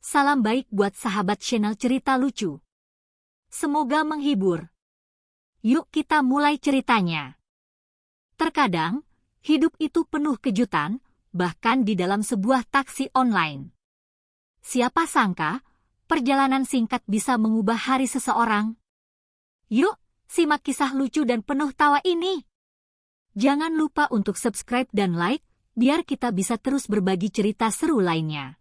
Salam baik buat sahabat channel cerita lucu. Semoga menghibur. Yuk kita mulai ceritanya. Terkadang, hidup itu penuh kejutan, bahkan di dalam sebuah taksi online. Siapa sangka, perjalanan singkat bisa mengubah hari seseorang? Yuk, simak kisah lucu dan penuh tawa ini. Jangan lupa untuk subscribe dan like, biar kita bisa terus berbagi cerita seru lainnya.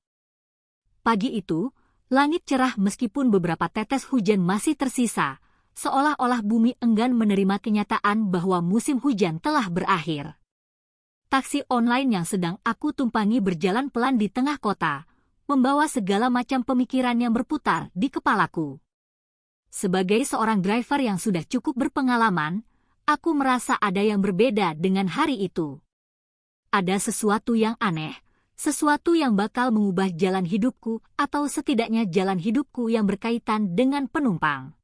Pagi itu, langit cerah meskipun beberapa tetes hujan masih tersisa, seolah-olah bumi enggan menerima kenyataan bahwa musim hujan telah berakhir. Taksi online yang sedang aku tumpangi berjalan pelan di tengah kota, membawa segala macam pemikiran yang berputar di kepalaku. Sebagai seorang driver yang sudah cukup berpengalaman, aku merasa ada yang berbeda dengan hari itu. Ada sesuatu yang aneh, sesuatu yang bakal mengubah jalan hidupku atau setidaknya jalan hidupku yang berkaitan dengan penumpang.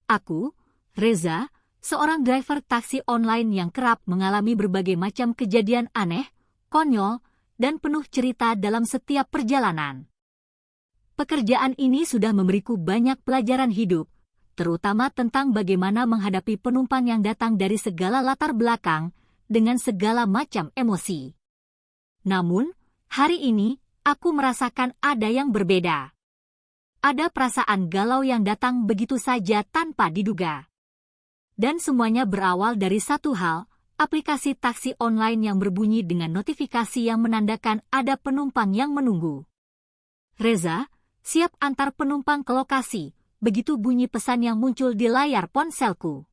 Aku, Reza, seorang driver taksi online yang kerap mengalami berbagai macam kejadian aneh, konyol, dan penuh cerita dalam setiap perjalanan. Pekerjaan ini sudah memberiku banyak pelajaran hidup, terutama tentang bagaimana menghadapi penumpang yang datang dari segala latar belakang dengan segala macam emosi. Namun, hari ini, aku merasakan ada yang berbeda. Ada perasaan galau yang datang begitu saja tanpa diduga. Dan semuanya berawal dari satu hal, aplikasi taksi online yang berbunyi dengan notifikasi yang menandakan ada penumpang yang menunggu. Reza, siap antar penumpang ke lokasi, begitu bunyi pesan yang muncul di layar ponselku.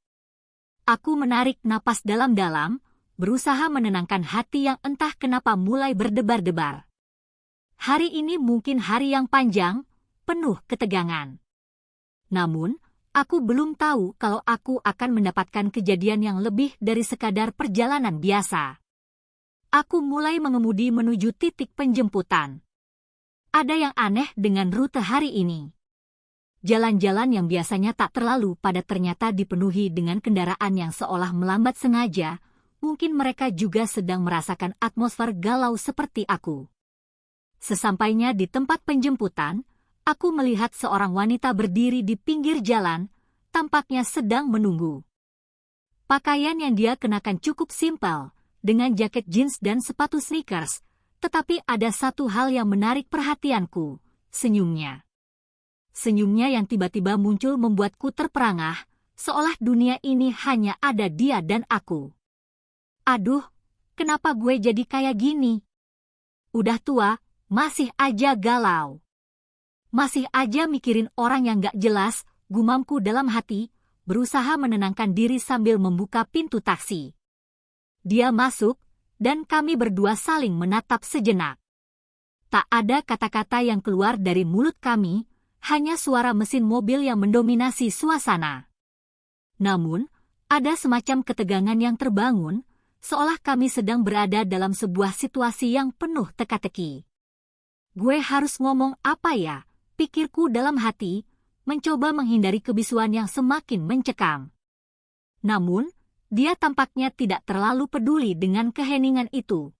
Aku menarik napas dalam-dalam, berusaha menenangkan hati yang entah kenapa mulai berdebar-debar. Hari ini mungkin hari yang panjang, penuh ketegangan. Namun, aku belum tahu kalau aku akan mendapatkan kejadian yang lebih dari sekadar perjalanan biasa. Aku mulai mengemudi menuju titik penjemputan. Ada yang aneh dengan rute hari ini. Jalan-jalan yang biasanya tak terlalu padat ternyata dipenuhi dengan kendaraan yang seolah melambat sengaja. Mungkin mereka juga sedang merasakan atmosfer galau seperti aku. Sesampainya di tempat penjemputan, aku melihat seorang wanita berdiri di pinggir jalan, tampaknya sedang menunggu. Pakaian yang dia kenakan cukup simpel, dengan jaket jeans dan sepatu sneakers, tetapi ada satu hal yang menarik perhatianku, senyumnya. Senyumnya yang tiba-tiba muncul membuatku terperangah, seolah dunia ini hanya ada dia dan aku. Aduh, kenapa gue jadi kayak gini? Udah tua, masih aja galau. Masih aja mikirin orang yang gak jelas, gumamku dalam hati, berusaha menenangkan diri sambil membuka pintu taksi. Dia masuk, dan kami berdua saling menatap sejenak. Tak ada kata-kata yang keluar dari mulut kami, hanya suara mesin mobil yang mendominasi suasana. Namun, ada semacam ketegangan yang terbangun, seolah kami sedang berada dalam sebuah situasi yang penuh teka-teki. Gue harus ngomong apa ya, pikirku dalam hati, mencoba menghindari kebisuan yang semakin mencekam. Namun, dia tampaknya tidak terlalu peduli dengan keheningan itu.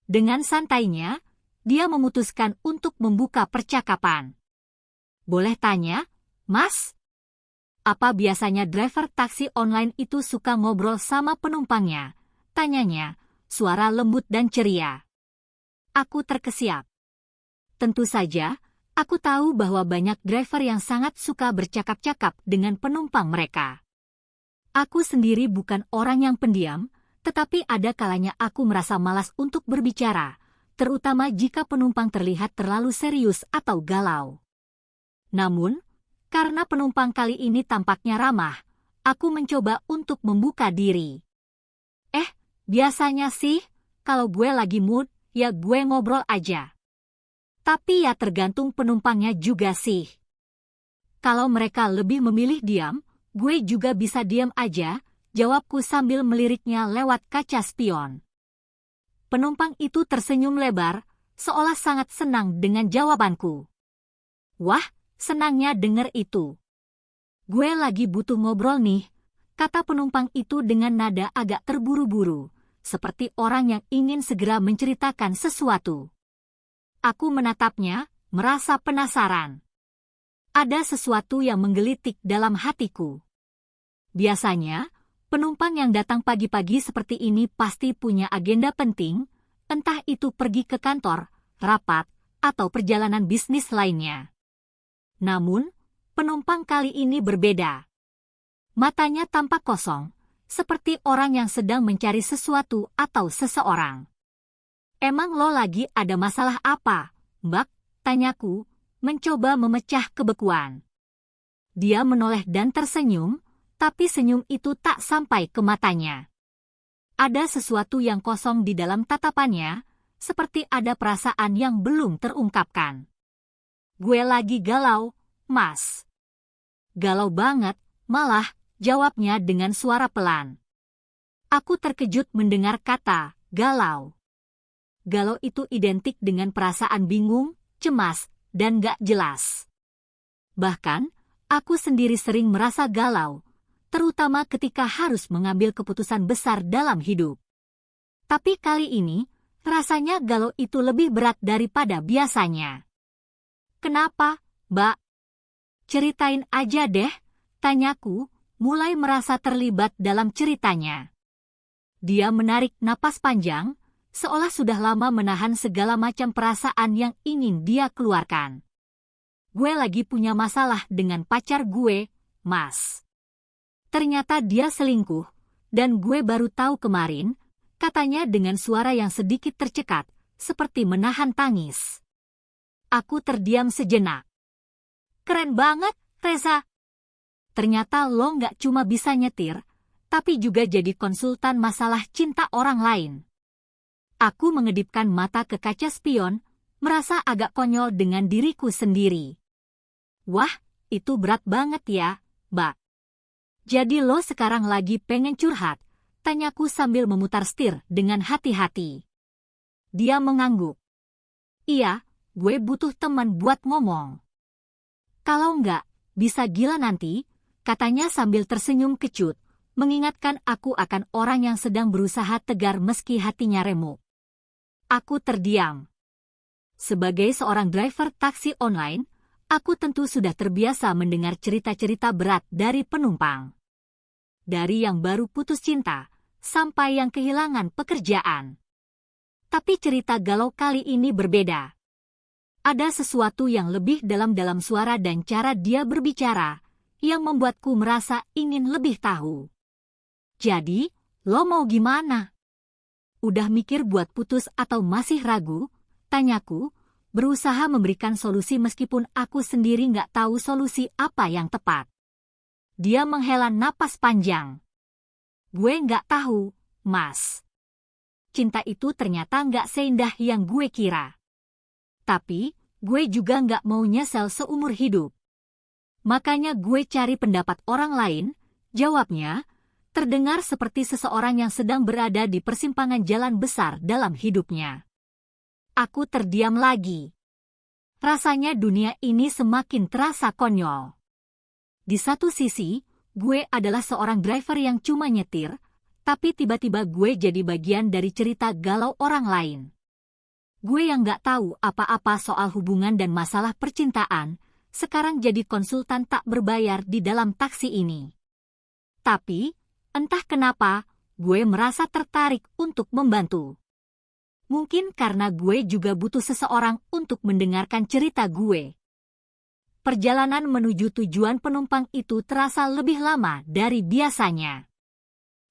Dengan santainya, dia memutuskan untuk membuka percakapan. Boleh tanya, Mas? Apa biasanya driver taksi online itu suka ngobrol sama penumpangnya? Tanyanya, suara lembut dan ceria. Aku terkesiap. Tentu saja, aku tahu bahwa banyak driver yang sangat suka bercakap-cakap dengan penumpang mereka. Aku sendiri bukan orang yang pendiam, tetapi ada kalanya aku merasa malas untuk berbicara, terutama jika penumpang terlihat terlalu serius atau galau. Namun, karena penumpang kali ini tampaknya ramah, aku mencoba untuk membuka diri. Biasanya sih, kalau gue lagi mood, ya gue ngobrol aja. Tapi ya tergantung penumpangnya juga sih. Kalau mereka lebih memilih diam, gue juga bisa diam aja, jawabku sambil meliriknya lewat kaca spion. Penumpang itu tersenyum lebar, seolah sangat senang dengan jawabanku. Wah, senangnya denger itu. Gue lagi butuh ngobrol nih, kata penumpang itu dengan nada agak terburu-buru, seperti orang yang ingin segera menceritakan sesuatu. Aku menatapnya, merasa penasaran. Ada sesuatu yang menggelitik dalam hatiku. Biasanya, penumpang yang datang pagi-pagi seperti ini pasti punya agenda penting, entah itu pergi ke kantor, rapat, atau perjalanan bisnis lainnya. Namun, penumpang kali ini berbeda. Matanya tampak kosong, seperti orang yang sedang mencari sesuatu atau seseorang. "Emang lo lagi ada masalah apa, Mbak?" tanyaku, mencoba memecah kebekuan. Dia menoleh dan tersenyum, tapi senyum itu tak sampai ke matanya. Ada sesuatu yang kosong di dalam tatapannya, seperti ada perasaan yang belum terungkapkan. "Gue lagi galau, Mas." "Galau banget, malah," jawabnya dengan suara pelan. Aku terkejut mendengar kata galau. Galau itu identik dengan perasaan bingung, cemas, dan gak jelas. Bahkan, aku sendiri sering merasa galau, terutama ketika harus mengambil keputusan besar dalam hidup. Tapi kali ini, rasanya galau itu lebih berat daripada biasanya. "Kenapa, Mbak?" "Ceritain aja deh," tanyaku, mulai merasa terlibat dalam ceritanya. Dia menarik napas panjang, seolah sudah lama menahan segala macam perasaan yang ingin dia keluarkan. "Gue lagi punya masalah dengan pacar gue, Mas. Ternyata dia selingkuh, dan gue baru tahu kemarin," katanya dengan suara yang sedikit tercekat, seperti menahan tangis. Aku terdiam sejenak. "Keren banget, Reza. Ternyata lo nggak cuma bisa nyetir, tapi juga jadi konsultan masalah cinta orang lain." Aku mengedipkan mata ke kaca spion, merasa agak konyol dengan diriku sendiri. "Wah, itu berat banget ya, Mbak. Jadi lo sekarang lagi pengen curhat?" tanyaku sambil memutar setir dengan hati-hati. Dia mengangguk. "Iya, gue butuh teman buat ngomong. Kalau nggak, bisa gila nanti," katanya sambil tersenyum kecut, mengingatkan aku akan orang yang sedang berusaha tegar meski hatinya remuk. Aku terdiam. Sebagai seorang driver taksi online, aku tentu sudah terbiasa mendengar cerita-cerita berat dari penumpang. Dari yang baru putus cinta, sampai yang kehilangan pekerjaan. Tapi cerita galau kali ini berbeda. Ada sesuatu yang lebih dalam suara dan cara dia berbicara, yang membuatku merasa ingin lebih tahu. "Jadi, lo mau gimana? Udah mikir buat putus atau masih ragu?" tanyaku, berusaha memberikan solusi meskipun aku sendiri nggak tahu solusi apa yang tepat. Dia menghela napas panjang. "Gue nggak tahu, Mas. Cinta itu ternyata nggak seindah yang gue kira. Tapi, gue juga nggak mau nyesel seumur hidup. Makanya gue cari pendapat orang lain," jawabnya, terdengar seperti seseorang yang sedang berada di persimpangan jalan besar dalam hidupnya. Aku terdiam lagi. Rasanya dunia ini semakin terasa konyol. Di satu sisi, gue adalah seorang driver yang cuma nyetir, tapi tiba-tiba gue jadi bagian dari cerita galau orang lain. Gue yang nggak tahu apa-apa soal hubungan dan masalah percintaan, sekarang jadi konsultan tak berbayar di dalam taksi ini. Tapi, entah kenapa, gue merasa tertarik untuk membantu. Mungkin karena gue juga butuh seseorang untuk mendengarkan cerita gue. Perjalanan menuju tujuan penumpang itu terasa lebih lama dari biasanya.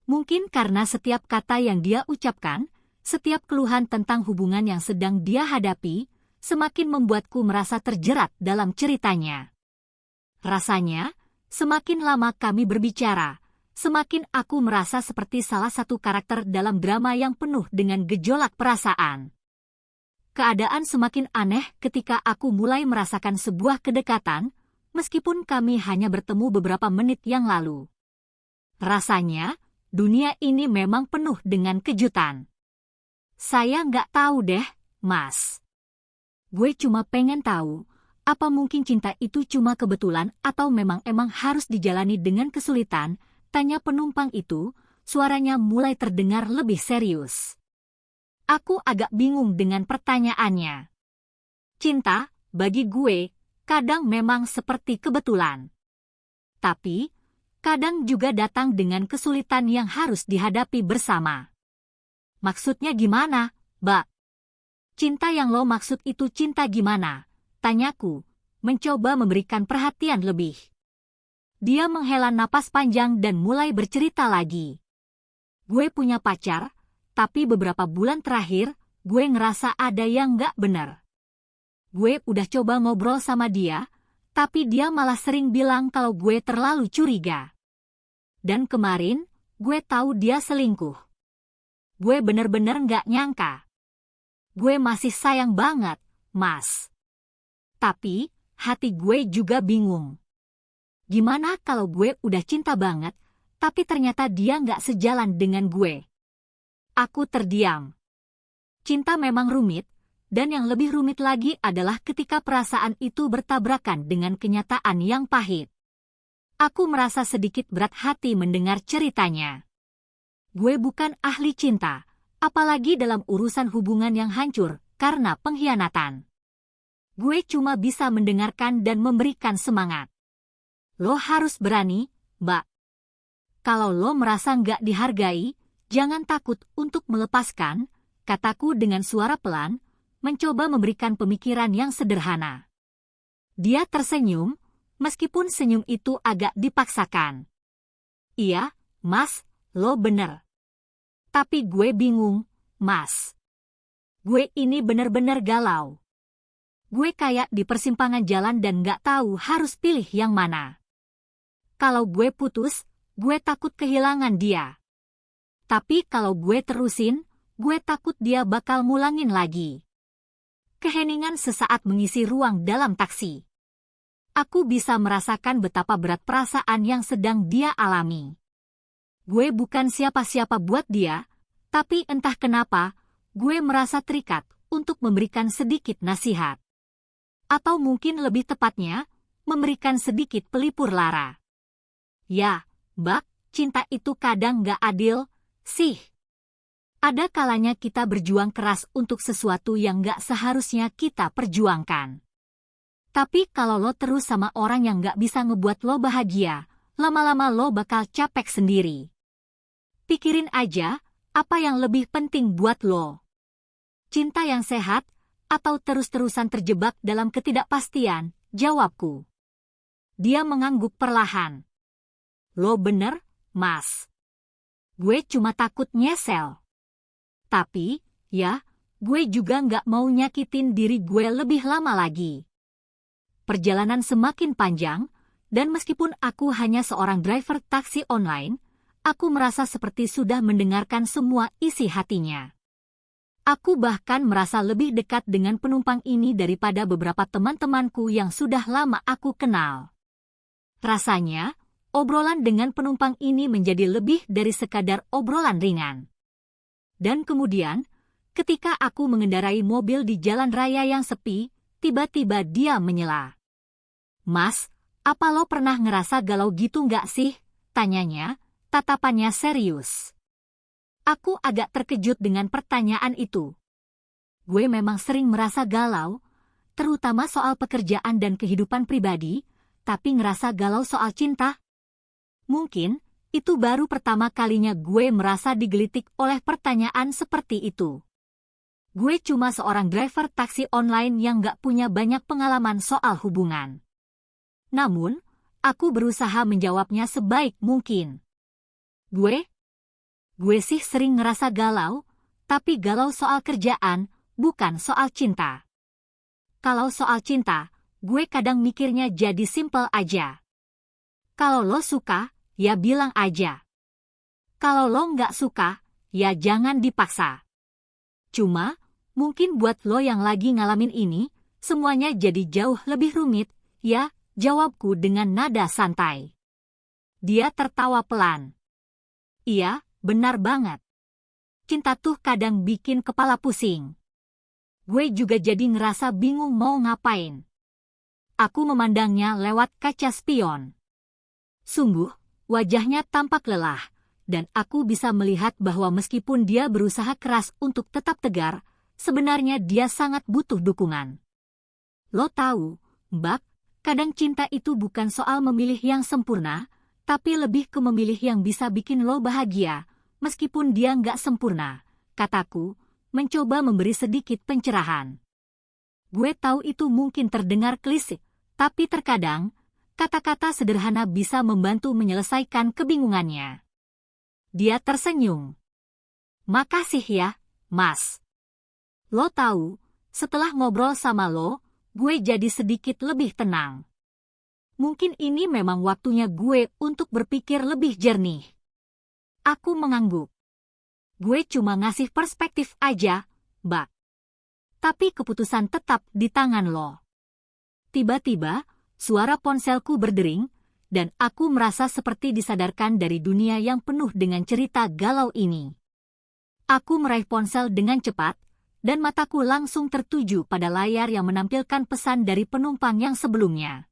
Mungkin karena setiap kata yang dia ucapkan, setiap keluhan tentang hubungan yang sedang dia hadapi, semakin membuatku merasa terjerat dalam ceritanya. Rasanya, semakin lama kami berbicara, semakin aku merasa seperti salah satu karakter dalam drama yang penuh dengan gejolak perasaan. Keadaan semakin aneh ketika aku mulai merasakan sebuah kedekatan, meskipun kami hanya bertemu beberapa menit yang lalu. Rasanya, dunia ini memang penuh dengan kejutan. "Saya nggak tahu deh, Mas. Gue cuma pengen tahu, apa mungkin cinta itu cuma kebetulan atau memang harus dijalani dengan kesulitan?" tanya penumpang itu, suaranya mulai terdengar lebih serius. Aku agak bingung dengan pertanyaannya. "Cinta, bagi gue, kadang memang seperti kebetulan. Tapi, kadang juga datang dengan kesulitan yang harus dihadapi bersama. Maksudnya gimana, Mbak? Cinta yang lo maksud itu cinta gimana? Tanyaku, mencoba memberikan perhatian lebih. Dia menghela napas panjang dan mulai bercerita lagi. Gue punya pacar, tapi beberapa bulan terakhir, gue ngerasa ada yang gak benar. Gue udah coba ngobrol sama dia, tapi dia malah sering bilang kalau gue terlalu curiga. Dan kemarin, gue tahu dia selingkuh. Gue bener-bener gak nyangka. Gue masih sayang banget, Mas. Tapi, hati gue juga bingung. Gimana kalau gue udah cinta banget, tapi ternyata dia nggak sejalan dengan gue? Aku terdiam. Cinta memang rumit, dan yang lebih rumit lagi adalah ketika perasaan itu bertabrakan dengan kenyataan yang pahit. Aku merasa sedikit berat hati mendengar ceritanya. Gue bukan ahli cinta, apalagi dalam urusan hubungan yang hancur karena pengkhianatan. Gue cuma bisa mendengarkan dan memberikan semangat. Lo harus berani, Mbak. Kalau lo merasa nggak dihargai, jangan takut untuk melepaskan, kataku dengan suara pelan, mencoba memberikan pemikiran yang sederhana. Dia tersenyum, meskipun senyum itu agak dipaksakan. Iya, Mas, lo bener. Tapi gue bingung, Mas. Gue ini bener-bener galau. Gue kayak di persimpangan jalan dan nggak tahu harus pilih yang mana. Kalau gue putus, gue takut kehilangan dia. Tapi kalau gue terusin, gue takut dia bakal ngulangin lagi. Keheningan sesaat mengisi ruang dalam taksi. Aku bisa merasakan betapa berat perasaan yang sedang dia alami. Gue bukan siapa-siapa buat dia, tapi entah kenapa, gue merasa terikat untuk memberikan sedikit nasihat. Atau mungkin lebih tepatnya, memberikan sedikit pelipur lara. Ya, Mbak, cinta itu kadang gak adil, sih. Ada kalanya kita berjuang keras untuk sesuatu yang gak seharusnya kita perjuangkan. Tapi kalau lo terus sama orang yang gak bisa ngebuat lo bahagia, lama-lama lo bakal capek sendiri. Pikirin aja, apa yang lebih penting buat lo. Cinta yang sehat, atau terus-terusan terjebak dalam ketidakpastian, jawabku. Dia mengangguk perlahan. Lo bener, Mas. Gue cuma takut nyesel. Tapi, ya, gue juga nggak mau nyakitin diri gue lebih lama lagi. Perjalanan semakin panjang, dan meskipun aku hanya seorang driver taksi online, aku merasa seperti sudah mendengarkan semua isi hatinya. Aku bahkan merasa lebih dekat dengan penumpang ini daripada beberapa teman-temanku yang sudah lama aku kenal. Rasanya, obrolan dengan penumpang ini menjadi lebih dari sekadar obrolan ringan. Dan kemudian, ketika aku mengendarai mobil di jalan raya yang sepi, tiba-tiba dia menyela. Mas, apa lo pernah ngerasa galau gitu nggak sih? Tanyanya, tatapannya serius. Aku agak terkejut dengan pertanyaan itu. Gue memang sering merasa galau, terutama soal pekerjaan dan kehidupan pribadi, tapi ngerasa galau soal cinta? Mungkin, itu baru pertama kalinya gue merasa digelitik oleh pertanyaan seperti itu. Gue cuma seorang driver taksi online yang gak punya banyak pengalaman soal hubungan. Namun, aku berusaha menjawabnya sebaik mungkin. Gue sih sering ngerasa galau, tapi galau soal kerjaan, bukan soal cinta. Kalau soal cinta, gue kadang mikirnya jadi simpel aja. Kalau lo suka, ya bilang aja. Kalau lo nggak suka, ya jangan dipaksa. Cuma, mungkin buat lo yang lagi ngalamin ini, semuanya jadi jauh lebih rumit, ya, jawabku dengan nada santai. Dia tertawa pelan. Iya, benar banget. Cinta tuh kadang bikin kepala pusing. Gue juga jadi ngerasa bingung mau ngapain. Aku memandangnya lewat kaca spion. Sungguh, wajahnya tampak lelah, dan aku bisa melihat bahwa meskipun dia berusaha keras untuk tetap tegar, sebenarnya dia sangat butuh dukungan. Lo tahu, Bak, kadang cinta itu bukan soal memilih yang sempurna, tapi lebih ke memilih yang bisa bikin lo bahagia, meskipun dia nggak sempurna, kataku, mencoba memberi sedikit pencerahan. Gue tahu itu mungkin terdengar klise, tapi terkadang, kata-kata sederhana bisa membantu menyelesaikan kebingungannya. Dia tersenyum. Makasih ya, Mas. Lo tahu, setelah ngobrol sama lo, gue jadi sedikit lebih tenang. Mungkin ini memang waktunya gue untuk berpikir lebih jernih. Aku mengangguk. Gue cuma ngasih perspektif aja, Bak. Tapi keputusan tetap di tangan lo. Tiba-tiba, suara ponselku berdering, dan aku merasa seperti disadarkan dari dunia yang penuh dengan cerita galau ini. Aku meraih ponsel dengan cepat, dan mataku langsung tertuju pada layar yang menampilkan pesan dari penumpang yang sebelumnya.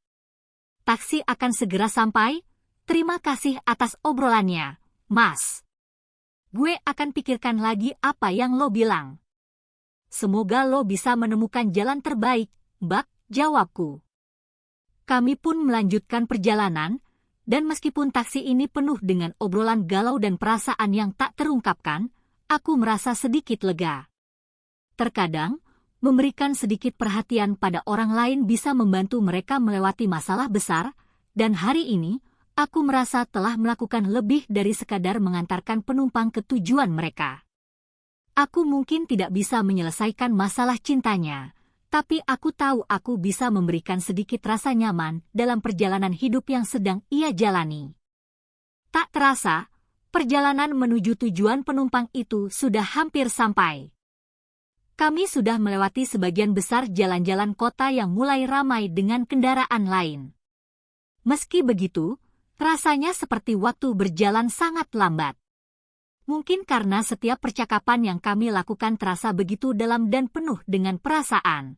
Taksi akan segera sampai, terima kasih atas obrolannya, Mas. Gue akan pikirkan lagi apa yang lo bilang. Semoga lo bisa menemukan jalan terbaik, Bak, jawabku. Kami pun melanjutkan perjalanan, dan meskipun taksi ini penuh dengan obrolan galau dan perasaan yang tak terungkapkan, aku merasa sedikit lega. Terkadang, memberikan sedikit perhatian pada orang lain bisa membantu mereka melewati masalah besar, dan hari ini, aku merasa telah melakukan lebih dari sekadar mengantarkan penumpang ke tujuan mereka. Aku mungkin tidak bisa menyelesaikan masalah cintanya, tapi aku tahu aku bisa memberikan sedikit rasa nyaman dalam perjalanan hidup yang sedang ia jalani. Tak terasa, perjalanan menuju tujuan penumpang itu sudah hampir sampai. Kami sudah melewati sebagian besar jalan-jalan kota yang mulai ramai dengan kendaraan lain. Meski begitu, rasanya seperti waktu berjalan sangat lambat. Mungkin karena setiap percakapan yang kami lakukan terasa begitu dalam dan penuh dengan perasaan.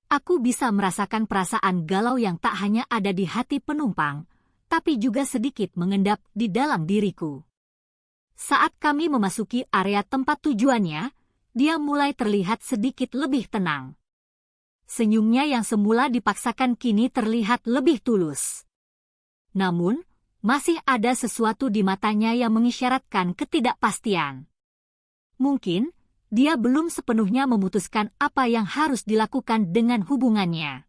Aku bisa merasakan perasaan galau yang tak hanya ada di hati penumpang, tapi juga sedikit mengendap di dalam diriku. Saat kami memasuki area tempat tujuannya, dia mulai terlihat sedikit lebih tenang. Senyumnya yang semula dipaksakan kini terlihat lebih tulus. Namun, masih ada sesuatu di matanya yang mengisyaratkan ketidakpastian. Mungkin, dia belum sepenuhnya memutuskan apa yang harus dilakukan dengan hubungannya.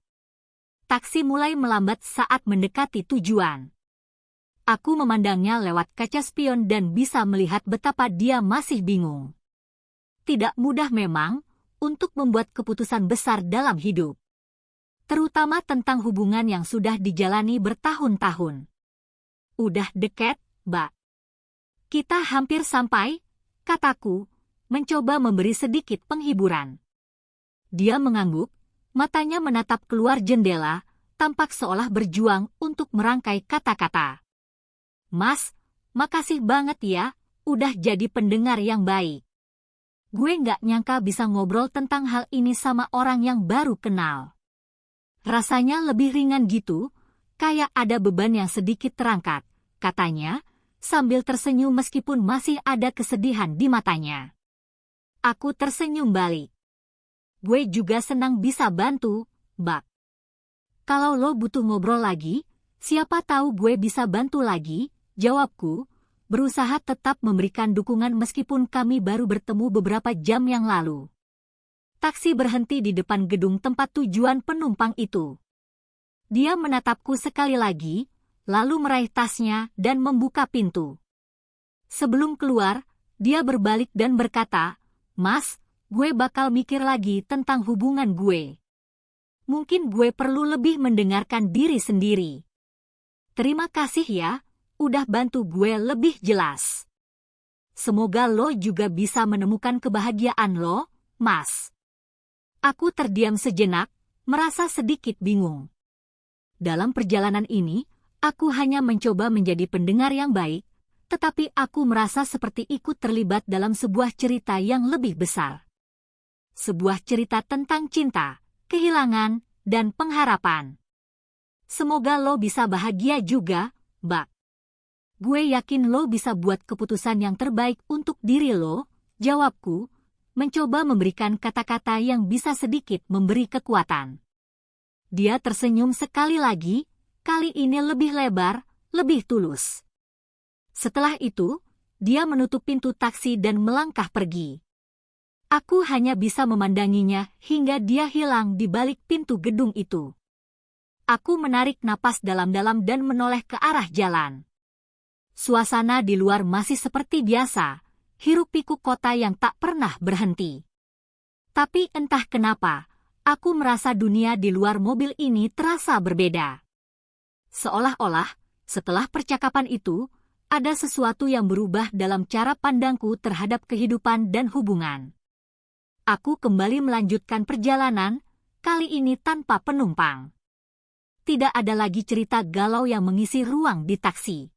Taksi mulai melambat saat mendekati tujuan. Aku memandangnya lewat kaca spion dan bisa melihat betapa dia masih bingung. Tidak mudah memang untuk membuat keputusan besar dalam hidup. Terutama tentang hubungan yang sudah dijalani bertahun-tahun. Udah deket, Mbak. Kita hampir sampai, kataku, mencoba memberi sedikit penghiburan. Dia mengangguk, matanya menatap keluar jendela, tampak seolah berjuang untuk merangkai kata-kata. Mas, makasih banget ya, udah jadi pendengar yang baik. Gue nggak nyangka bisa ngobrol tentang hal ini sama orang yang baru kenal. Rasanya lebih ringan gitu, kayak ada beban yang sedikit terangkat, katanya, sambil tersenyum meskipun masih ada kesedihan di matanya. Aku tersenyum balik. Gue juga senang bisa bantu, Mbak. Kalau lo butuh ngobrol lagi, siapa tahu gue bisa bantu lagi, jawabku, berusaha tetap memberikan dukungan meskipun kami baru bertemu beberapa jam yang lalu. Taksi berhenti di depan gedung tempat tujuan penumpang itu. Dia menatapku sekali lagi, lalu meraih tasnya dan membuka pintu. Sebelum keluar, dia berbalik dan berkata, Mas, gue bakal mikir lagi tentang hubungan gue. Mungkin gue perlu lebih mendengarkan diri sendiri. Terima kasih ya, udah bantu gue lebih jelas. Semoga lo juga bisa menemukan kebahagiaan lo, Mas. Aku terdiam sejenak, merasa sedikit bingung. Dalam perjalanan ini, aku hanya mencoba menjadi pendengar yang baik, tetapi aku merasa seperti ikut terlibat dalam sebuah cerita yang lebih besar. Sebuah cerita tentang cinta, kehilangan, dan pengharapan. Semoga lo bisa bahagia juga, Mbak. Gue yakin lo bisa buat keputusan yang terbaik untuk diri lo, jawabku, mencoba memberikan kata-kata yang bisa sedikit memberi kekuatan. Dia tersenyum sekali lagi, kali ini lebih lebar, lebih tulus. Setelah itu, dia menutup pintu taksi dan melangkah pergi. Aku hanya bisa memandanginya hingga dia hilang di balik pintu gedung itu. Aku menarik napas dalam-dalam dan menoleh ke arah jalan. Suasana di luar masih seperti biasa, hiruk-pikuk kota yang tak pernah berhenti. Tapi entah kenapa, aku merasa dunia di luar mobil ini terasa berbeda. Seolah-olah, setelah percakapan itu, ada sesuatu yang berubah dalam cara pandangku terhadap kehidupan dan hubungan. Aku kembali melanjutkan perjalanan, kali ini tanpa penumpang. Tidak ada lagi cerita galau yang mengisi ruang di taksi.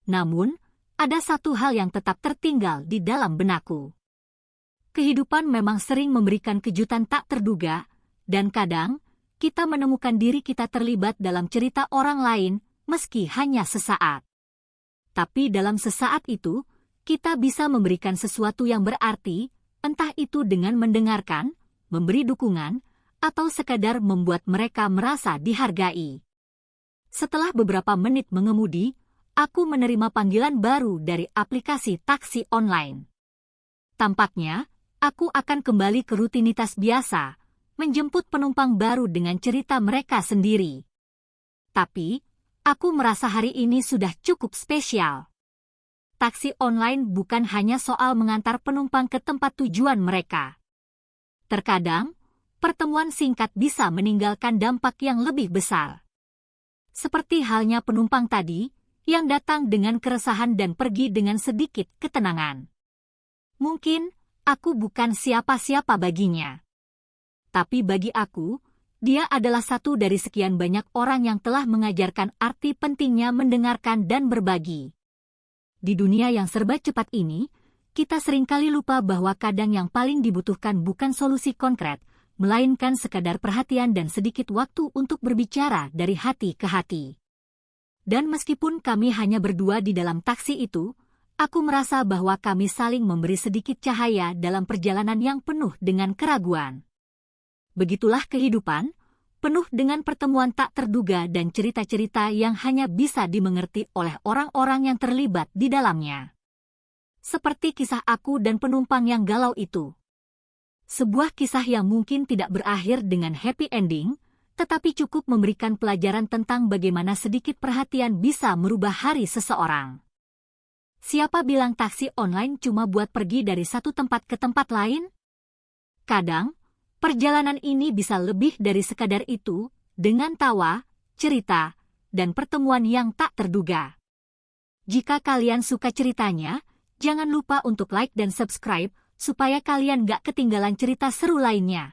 Namun, ada satu hal yang tetap tertinggal di dalam benakku. Kehidupan memang sering memberikan kejutan tak terduga, dan kadang, kita menemukan diri kita terlibat dalam cerita orang lain, meski hanya sesaat. Tapi dalam sesaat itu, kita bisa memberikan sesuatu yang berarti, entah itu dengan mendengarkan, memberi dukungan, atau sekadar membuat mereka merasa dihargai. Setelah beberapa menit mengemudi, aku menerima panggilan baru dari aplikasi taksi online. Tampaknya, aku akan kembali ke rutinitas biasa, menjemput penumpang baru dengan cerita mereka sendiri. Tapi, aku merasa hari ini sudah cukup spesial. Taksi online bukan hanya soal mengantar penumpang ke tempat tujuan mereka. Terkadang, pertemuan singkat bisa meninggalkan dampak yang lebih besar. Seperti halnya penumpang tadi, yang datang dengan keresahan dan pergi dengan sedikit ketenangan. Mungkin, aku bukan siapa-siapa baginya. Tapi bagi aku, dia adalah satu dari sekian banyak orang yang telah mengajarkan arti pentingnya mendengarkan dan berbagi. Di dunia yang serba cepat ini, kita seringkali lupa bahwa kadang yang paling dibutuhkan bukan solusi konkret, melainkan sekadar perhatian dan sedikit waktu untuk berbicara dari hati ke hati. Dan meskipun kami hanya berdua di dalam taksi itu, aku merasa bahwa kami saling memberi sedikit cahaya dalam perjalanan yang penuh dengan keraguan. Begitulah kehidupan, penuh dengan pertemuan tak terduga dan cerita-cerita yang hanya bisa dimengerti oleh orang-orang yang terlibat di dalamnya. Seperti kisah aku dan penumpang yang galau itu. Sebuah kisah yang mungkin tidak berakhir dengan happy ending, tetapi cukup memberikan pelajaran tentang bagaimana sedikit perhatian bisa merubah hari seseorang. Siapa bilang taksi online cuma buat pergi dari satu tempat ke tempat lain? Kadang, perjalanan ini bisa lebih dari sekadar itu, dengan tawa, cerita, dan pertemuan yang tak terduga. Jika kalian suka ceritanya, jangan lupa untuk like dan subscribe, supaya kalian gak ketinggalan cerita seru lainnya.